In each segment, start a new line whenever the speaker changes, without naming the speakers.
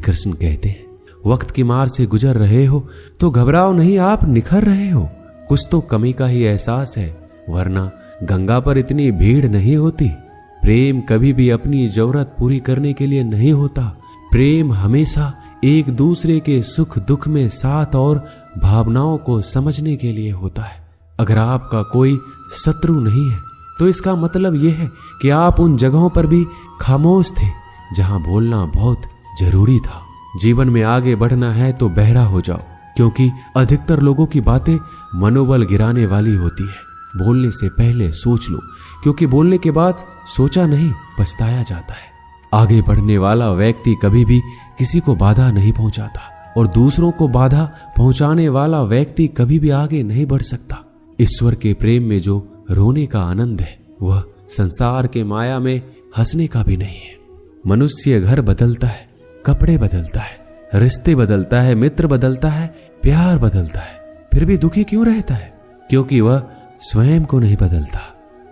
कृष्ण कहते हैं, वक्त की मार से गुजर रहे हो तो घबराओ नहीं, आप निखर रहे हो। कुछ तो कमी का ही एहसास है, वरना गंगा पर इतनी भीड़ नहीं होती। प्रेम कभी भी अपनी जरूरत पूरी करने के लिए नहीं होता। प्रेम हमेशा एक दूसरे के सुख दुख में साथ और भावनाओं को समझने के लिए होता है। अगर आपका कोई शत्रु नहीं है तो इसका मतलब यह है कि आप उन जगहों पर भी खामोश थे जहां बोलना बहुत जरूरी था। जीवन में आगे बढ़ना है तो बहरा हो जाओ, क्योंकि अधिकतर लोगों की बातें मनोबल गिराने वाली होती है। बोलने से पहले सोच लो, क्योंकि बोलने के बाद सोचा नहीं पछताया जाता है। आगे बढ़ने वाला व्यक्ति कभी भी किसी को बाधा नहीं पहुंचाता, और दूसरों को बाधा पहुंचाने वाला व्यक्ति कभी भी आगे नहीं बढ़ सकता। ईश्वर के प्रेम में जो रोने का आनंद है वह संसार के माया में हंसने का भी नहीं है। मनुष्य घर बदलता है, कपड़े बदलता है, रिश्ते बदलता है, मित्र बदलता है, प्यार बदलता है, फिर भी दुखी क्यों रहता है? क्योंकि वह स्वयं को नहीं बदलता।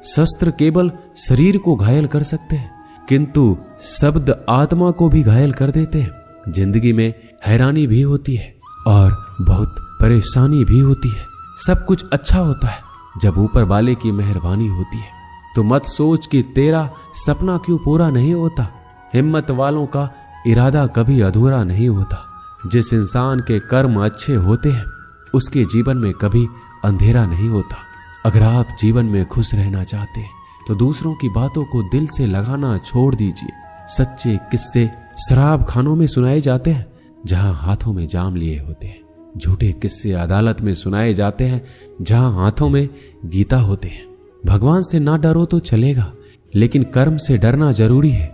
शस्त्र केवल शरीर को घायल कर सकते हैं, किंतु शब्द आत्मा को भी घायल कर देते हैं। जिंदगी में हैरानी भी होती है और बहुत परेशानी भी होती है। सब कुछ अच्छा होता है जब ऊपर वाले की मेहरबानी होती है। तो मत सोच कि तेरा सपना क्यों पूरा नहीं होता। हिम्मत वालों का इरादा कभी अधूरा नहीं होता। जिस इंसान के कर्म अच्छे होते हैं उसके जीवन में कभी अंधेरा नहीं होता। अगर आप जीवन में खुश रहना चाहते हैं तो दूसरों की बातों को दिल से लगाना छोड़ दीजिए। सच्चे किस्से शराब खानों में सुनाए जाते हैं जहां हाथों में जाम लिए होते हैं। झूठे किस्से अदालत में सुनाए जाते हैं जहां हाथों में गीता होते हैं। भगवान से ना डरो तो चलेगा, लेकिन कर्म से डरना जरूरी है,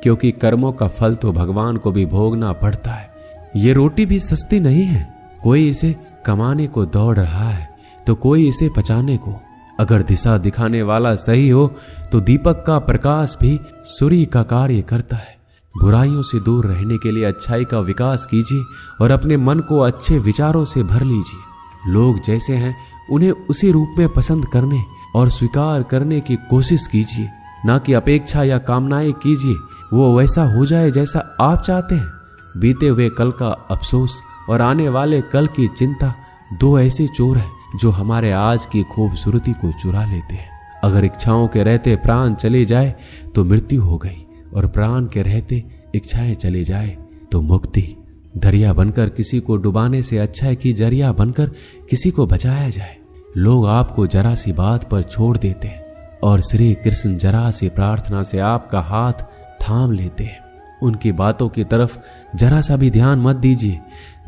क्योंकि कर्मों का फल तो भगवान को भी भोगना पड़ता है। ये रोटी भी सस्ती नहीं है। कोई इसे कमाने को दौड़ रहा है तो कोई इसे पचाने को। अगर दिशा दिखाने वाला सही हो तो दीपक का प्रकाश भी सूर्य का कार्य करता है। बुराइयों से दूर रहने के लिए अच्छाई का विकास कीजिए और अपने मन को अच्छे विचारों से भर लीजिए। लोग जैसे हैं उन्हें उसी रूप में पसंद करने और स्वीकार करने की कोशिश कीजिए, ना कि अपेक्षा या कामनाएं कीजिए वो वैसा हो जाए जैसा आप चाहते हैं। बीते हुए कल का अफसोस और आने वाले कल की चिंता दो ऐसे चोर हैं जो हमारे आज की खूबसूरती को चुरा लेते हैं। अगर इच्छाओं के रहते प्राण चले जाए तो मृत्यु हो गई, और प्राण के रहते इच्छाएं चले जाए तो मुक्ति। दरिया बनकर किसी को डुबाने से अच्छा है कि जरिया बनकर किसी को बचाया जाए। लोग आपको जरा सी बात पर छोड़ देते हैं और श्री कृष्ण जरा सी प्रार्थना से आपका हाथ थाम लेते हैं। उनकी बातों की तरफ जरा सा भी ध्यान मत दीजिए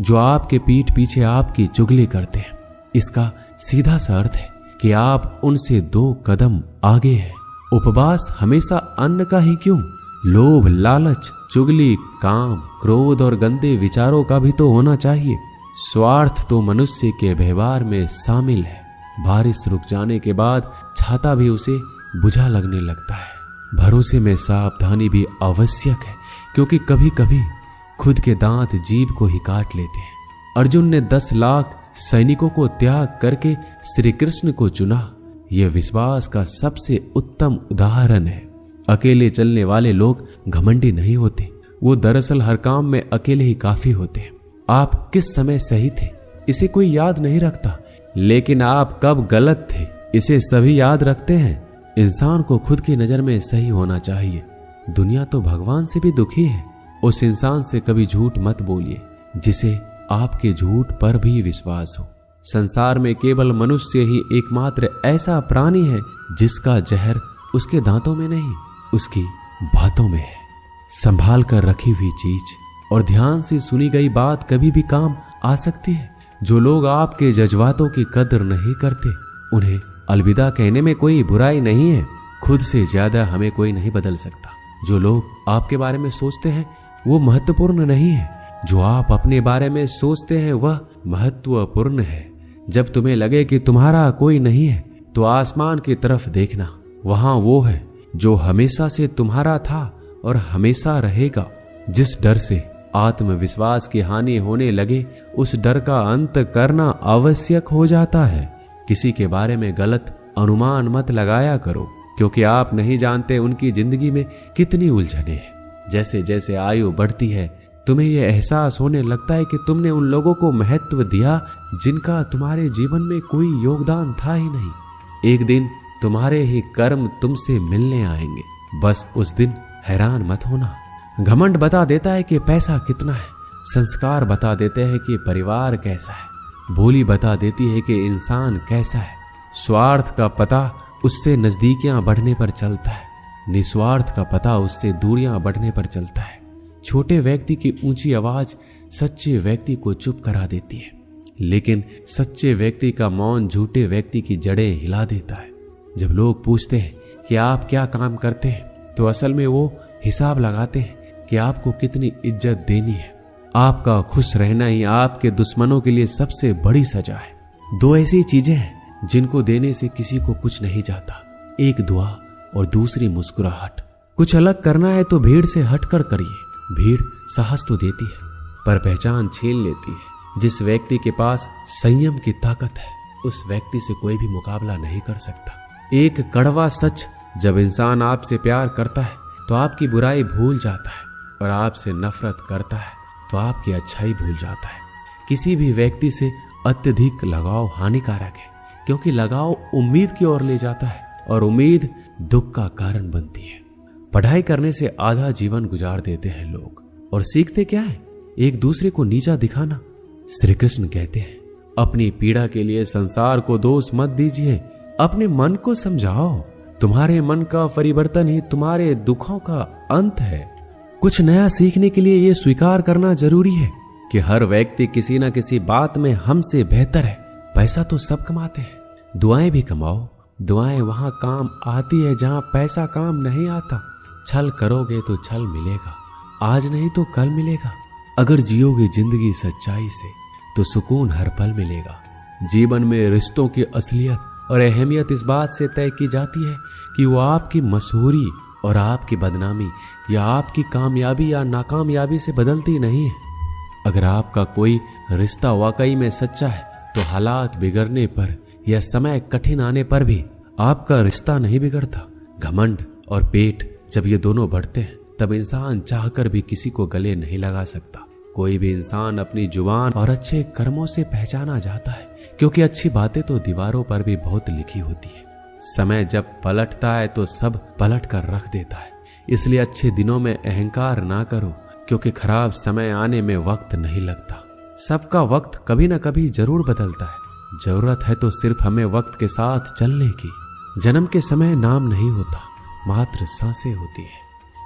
जो आपके पीठ पीछे आपकी चुगली करते हैं। इसका सीधा सा अर्थ है कि आप उनसे 2 कदम आगे हैं। उपवास हमेशा अन्न का ही क्यों, लोभ, लालच, चुगली, काम, क्रोध और गंदे विचारों का भी तो होना चाहिए। स्वार्थ तो मनुष्य के व्यवहार में शामिल है। बारिश रुक जाने के बाद छाता भी उसे बुझा लगने लगता है। भरोसे में सावधानी भी आवश्यक है, क्योंकि कभी कभी खुद के दांत जीभ को ही काट लेते हैं। अर्जुन ने 10 लाख सैनिकों को त्याग करके श्री कृष्ण को चुना। यह विश्वास का सबसे उत्तम उदाहरण है। अकेले चलने वाले लोग घमंडी नहीं होते, वो दरअसल हर काम में अकेले ही काफी होते हैं। आप किस समय सही थे इसे कोई याद नहीं रखता, लेकिन आप कब गलत थे इसे सभी याद रखते हैं। इंसान को खुद की नजर में सही होना चाहिए। दुनिया तो भगवान से भी दुखी है। उस इंसान से कभी झूठ मत बोलिए जिसे आपके झूठ पर भी विश्वास हो। संसार में केवल मनुष्य ही एकमात्र ऐसा प्राणी है जिसका जहर उसके दांतों में नहीं, उसकी बातों में है। संभाल कर रखी हुई चीज और ध्यान से सुनी गई बात कभी भी काम आ सकती है। जो लोग आपके जज्बातों की कदर नहीं करते उन्हें अलविदा कहने में कोई बुराई नहीं है। खुद से ज्यादा हमें कोई नहीं बदल सकता। जो लोग आपके बारे में सोचते हैं वो महत्वपूर्ण नहीं है, जो आप अपने बारे में सोचते हैं वह महत्वपूर्ण है। जब तुम्हें लगे कि तुम्हारा कोई नहीं है तो आसमान की तरफ देखना, वहां वो है जो हमेशा से तुम्हारा था और हमेशा रहेगा। जिस डर से आत्मविश्वास की हानि होने लगे उस डर का अंत करना आवश्यक हो जाता है। किसी के बारे में गलत अनुमान मत लगाया करो, क्योंकि आप नहीं जानते उनकी जिंदगी में कितनी उलझने हैं। जैसे जैसे आयु बढ़ती है तुम्हें यह एहसास होने लगता है कि तुमने उन लोगों को महत्व दिया जिनका तुम्हारे जीवन में कोई योगदान था ही नहीं। एक दिन तुम्हारे ही कर्म तुमसे मिलने आएंगे। बस उस दिन हैरान मत होना। घमंड बता देता है कि पैसा कितना है, संस्कार बता देते हैं कि परिवार कैसा है, बोली बता देती है कि इंसान कैसा है। स्वार्थ का पता उससे नजदीकियां बढ़ने पर चलता है, निस्वार्थ का पता उससे दूरियां बढ़ने पर चलता है। छोटे व्यक्ति की ऊंची आवाज सच्चे व्यक्ति को चुप करा देती है, लेकिन सच्चे व्यक्ति का मौन झूठे व्यक्ति की जड़ें हिला देता है। जब लोग पूछते हैं कि आप क्या काम करते हैं, तो असल में वो हिसाब लगाते हैं कि आपको कितनी इज्जत देनी है। आपका खुश रहना ही आपके दुश्मनों के लिए सबसे बड़ी सजा है। दो ऐसी चीजें हैं जिनको देने से किसी को कुछ नहीं जाता, एक दुआ और दूसरी मुस्कुराहट। कुछ अलग करना है तो भीड़ से हटकर करिए। भीड़ साहस तो देती है पर पहचान छीन लेती है। जिस व्यक्ति के पास संयम की ताकत है, उस व्यक्ति से कोई भी मुकाबला नहीं कर सकता। एक कड़वा सच, जब इंसान आपसे प्यार करता है तो आपकी बुराई भूल जाता है, और आपसे नफरत करता है तो आपकी अच्छाई भूल जाता है। किसी भी व्यक्ति से अत्यधिक लगाव हानिकारक है, क्योंकि लगाव उम्मीद की ओर ले जाता है और उम्मीद दुख का कारण बनती है। पढ़ाई करने से आधा जीवन गुजार देते हैं लोग, और सीखते क्या है? एक दूसरे को नीचा दिखाना। श्री कृष्ण कहते हैं, अपनी पीड़ा के लिए संसार को दोष मत दीजिए, अपने मन को समझाओ। तुम्हारे मन का परिवर्तन ही तुम्हारे दुखों का अंत है। कुछ नया सीखने के लिए यह स्वीकार करना जरूरी है कि हर व्यक्ति किसी न किसी बात में हमसे बेहतर है। पैसा तो सब कमाते हैं, दुआएं भी कमाओ। दुआएं वहां काम आती है जहां पैसा काम नहीं आता। छल करोगे तो छल मिलेगा, आज नहीं तो कल मिलेगा। अगर जियोगे जिंदगी सच्चाई से तो सुकून हर पल मिलेगा। जीवन में रिश्तों की असलियत और अहमियत इस बात से तय की जाती है कि वो आपकी मशहूरी और आपकी बदनामी या आपकी कामयाबी या नाकामयाबी से बदलती नहीं है। अगर आपका कोई रिश्ता वाकई में सच्चा है तो हालात बिगड़ने पर या समय कठिन आने पर भी आपका रिश्ता नहीं बिगड़ता। घमंड और पेट जब ये दोनों बढ़ते हैं, तब इंसान चाहकर भी किसी को गले नहीं लगा सकता। कोई भी इंसान अपनी जुबान और अच्छे कर्मों से पहचाना जाता है, क्योंकि अच्छी बातें तो दीवारों पर भी बहुत लिखी होती है। समय जब पलटता है तो सब पलट कर रख देता है। इसलिए अच्छे दिनों में अहंकार ना करो, क्योंकि खराब समय आने में वक्त नहीं लगता। सबका वक्त कभी ना कभी जरूर बदलता है। जरूरत है तो सिर्फ हमें वक्त के साथ चलने की। जन्म के समय नाम नहीं होता, मात्र सांसें होती है।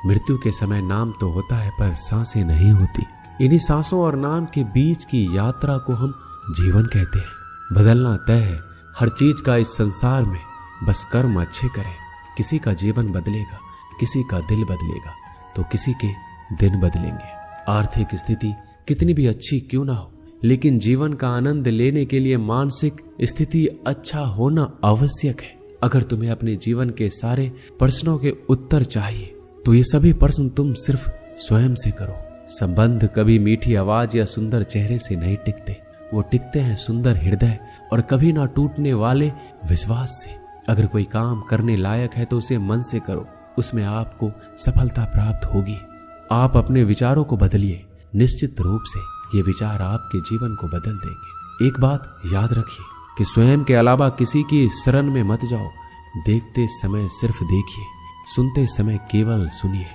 मृत्यु के समय नाम तो होता है पर सांसें नहीं होती। इन्हीं सांसों और नाम के बीच की यात्रा को हम जीवन कहते हैं। बदलना तय है हर चीज का इस संसार में, बस कर्म अच्छे करें। किसी का जीवन बदलेगा, किसी का दिल बदलेगा, तो किसी के दिन बदलेंगे। आर्थिक स्थिति कितनी भी अच्छी क्यों ना हो, लेकिन जीवन का आनंद लेने के लिए मानसिक स्थिति अच्छा होना आवश्यक है। अगर तुम्हें अपने जीवन के सारे प्रश्नों के उत्तर चाहिए तो ये सभी प्रश्न तुम सिर्फ स्वयं से करो। संबंध कभी मीठी आवाज या सुंदर चेहरे से नहीं टिकते, वो टिकते हैं सुंदर हृदय और कभी ना टूटने वाले विश्वास से। अगर कोई काम करने लायक है तो उसे मन से करो, उसमें आपको सफलता प्राप्त होगी। आप अपने विचारों को बदलिए, निश्चित रूप से ये विचार आपके जीवन को बदल देंगे। एक बात याद रखिए कि स्वयं के अलावा किसी की शरण में मत जाओ। देखते समय सिर्फ देखिए, सुनते समय केवल सुनिए,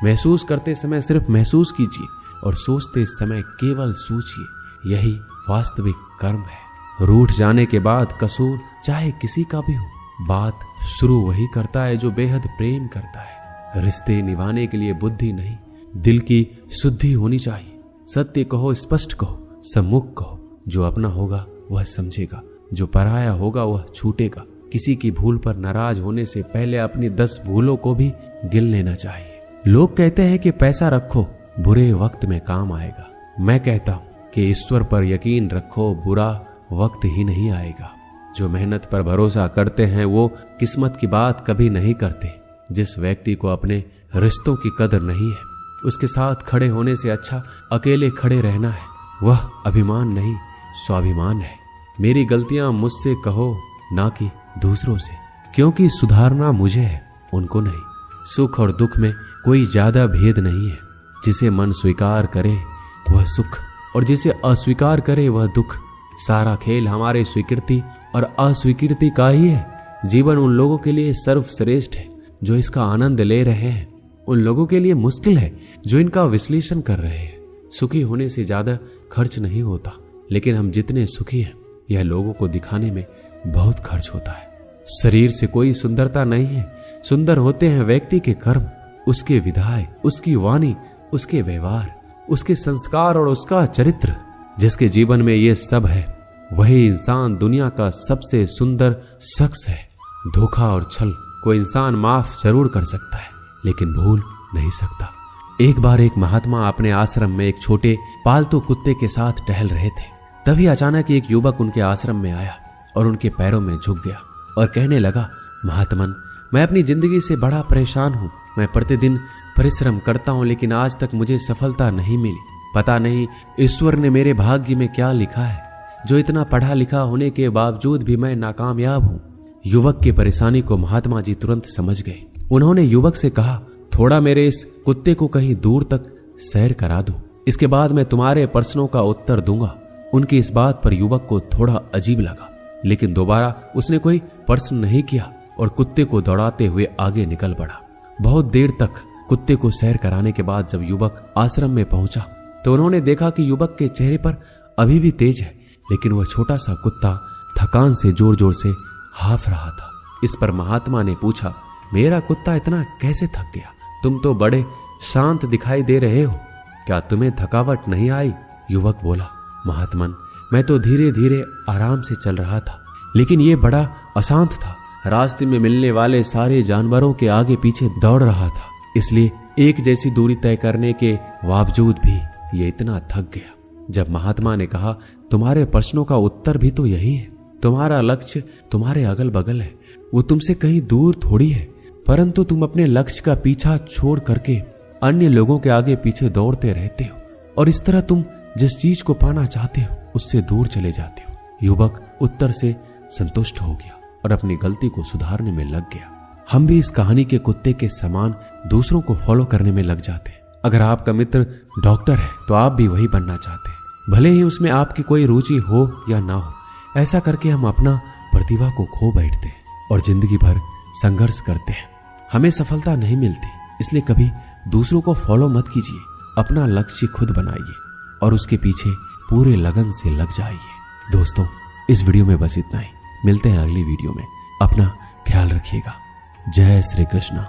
महसूस करते समय सिर्फ महसूस कीजिए और सोचते समय केवल सोचिए। यही वास्तविक कर्म है। रूठ जाने के बाद कसूर चाहे किसी का भी हो, बात शुरू वही करता है जो बेहद प्रेम करता है। रिश्ते निभाने के लिए बुद्धि नहीं, दिल की शुद्धि होनी चाहिए। सत्य कहो, स्पष्ट कहो, सम्मुख कहो। जो अपना होगा वह समझेगा, जो पराया होगा वह छूटेगा। किसी की भूल पर नाराज होने से पहले अपनी 10 भूलों को भी गिन लेना चाहिए। लोग कहते हैं कि पैसा रखो, बुरे वक्त में काम आएगा। मैं कहता हूं कि ईश्वर पर यकीन रखो, बुरा वक्त ही नहीं आएगा। जो मेहनत पर भरोसा करते हैं वो किस्मत की बात कभी नहीं करते। जिस व्यक्ति को अपने रिश्तों की कदर नहीं है, उसके साथ खड़े होने से अच्छा अकेले खड़े रहना है। वह अभिमान नहीं, स्वाभिमान है। मेरी गलतियां मुझसे कहो, ना कि दूसरों से, क्योंकि सुधारना मुझे है, उनको नहीं। सुख और दुख में कोई ज्यादा भेद नहीं है। जिसे मन स्वीकार करे वह सुख, और जिसे अस्वीकार करे वह दुख। सारा खेल हमारे स्वीकृति और अस्वीकृति का ही है। जीवन उन लोगों के लिए सर्वश्रेष्ठ है जो इसका आनंद ले रहे हैं, उन लोगों के लिए मुश्किल है जो इनका विश्लेषण कर रहे हैं। सुखी होने से ज्यादा खर्च नहीं होता, लेकिन हम जितने सुखी हैं यह लोगों को दिखाने में बहुत खर्च होता है। शरीर से कोई सुंदरता नहीं है, सुंदर होते हैं व्यक्ति के कर्म, उसके विधाय, उसकी वाणी, उसके व्यवहार, उसके संस्कार और उसका चरित्र। जिसके जीवन में ये सब है वही इंसान दुनिया का सबसे सुंदर शख्स है। धोखा और छल को इंसान माफ जरूर कर सकता है, लेकिन भूल नहीं सकता। एक बार एक महात्मा अपने आश्रम में एक छोटे पालतू कुत्ते के साथ टहल रहे थे। तभी अचानक एक युवक उनके आश्रम में आया और उनके पैरों में झुक गया और कहने लगा, महात्मन, मैं अपनी जिंदगी से बड़ा परेशान हूँ। मैं प्रतिदिन परिश्रम करता हूँ, लेकिन आज तक मुझे सफलता नहीं मिली। पता नहीं ईश्वर ने मेरे भाग्य में क्या लिखा है, जो इतना पढ़ा लिखा होने के बावजूद भी मैं नाकामयाब हूँ। युवक की परेशानी को महात्मा जी तुरंत समझ गए। उन्होंने युवक से कहा, थोड़ा मेरे इस कुत्ते को कहीं दूर तक सैर करा दो, इसके बाद मैं तुम्हारे प्रश्नों का उत्तर दूंगा। उनकी इस बात पर युवक को थोड़ा अजीब लगा, लेकिन दोबारा उसने कोई प्रश्न नहीं किया और कुत्ते को दौड़ाते हुए आगे निकल पड़ा। बहुत देर तक कुत्ते को सैर कराने के बाद जब युवक आश्रम में पहुंचा तो उन्होंने देखा कि युवक के चेहरे पर अभी भी तेज है, लेकिन वह छोटा सा कुत्ता थकान से जोर जोर से हाफ रहा था। इस पर महात्मा ने पूछा, मेरा कुत्ता इतना कैसे थक गया? तुम तो बड़े शांत दिखाई दे रहे हो, क्या तुम्हें थकावट नहीं आई? युवक बोला, महात्मन, मैं तो धीरे धीरे आराम से चल रहा था, लेकिन ये बड़ा अशांत था। रास्ते में मिलने वाले सारे जानवरों के आगे पीछे दौड़ रहा था, इसलिए एक जैसी दूरी तय करने के बावजूद भी ये इतना थक गया। जब महात्मा ने कहा, तुम्हारे प्रश्नों का उत्तर भी तो यही है, तुम्हारा लक्ष्य तुम्हारे अगल बगल है, वो तुमसे कहीं दूर थोड़ी है, परंतु तुम अपने लक्ष्य का पीछा छोड़ करके अन्य लोगों के आगे पीछे दौड़ते रहते हो, और इस तरह तुम जिस चीज को पाना चाहते हो उससे दूर चले जाते हो। युवक उत्तर से संतुष्ट हो गया और अपनी गलती को सुधारने में लग गया। हम भी इस कहानी के कुत्ते के समान दूसरों को फॉलो करने में लग जाते हैं। अगर आपका मित्र डॉक्टर है तो आप भी वही बनना चाहते हैं, भले ही उसमें आपकी कोई रुचि हो या ना हो। ऐसा करके हम अपना प्रतिभा को खो बैठते हैं और जिंदगी भर संघर्ष करते हैं। हमें सफलता नहीं मिलती, इसलिए कभी दूसरों को फॉलो मत कीजिए। अपना लक्ष्य खुद बनाइए और उसके पीछे पूरे लगन से लग जाइए। दोस्तों, इस वीडियो में बस इतना ही। मिलते हैं अगली वीडियो में। अपना ख्याल रखिएगा। जय श्री कृष्ण।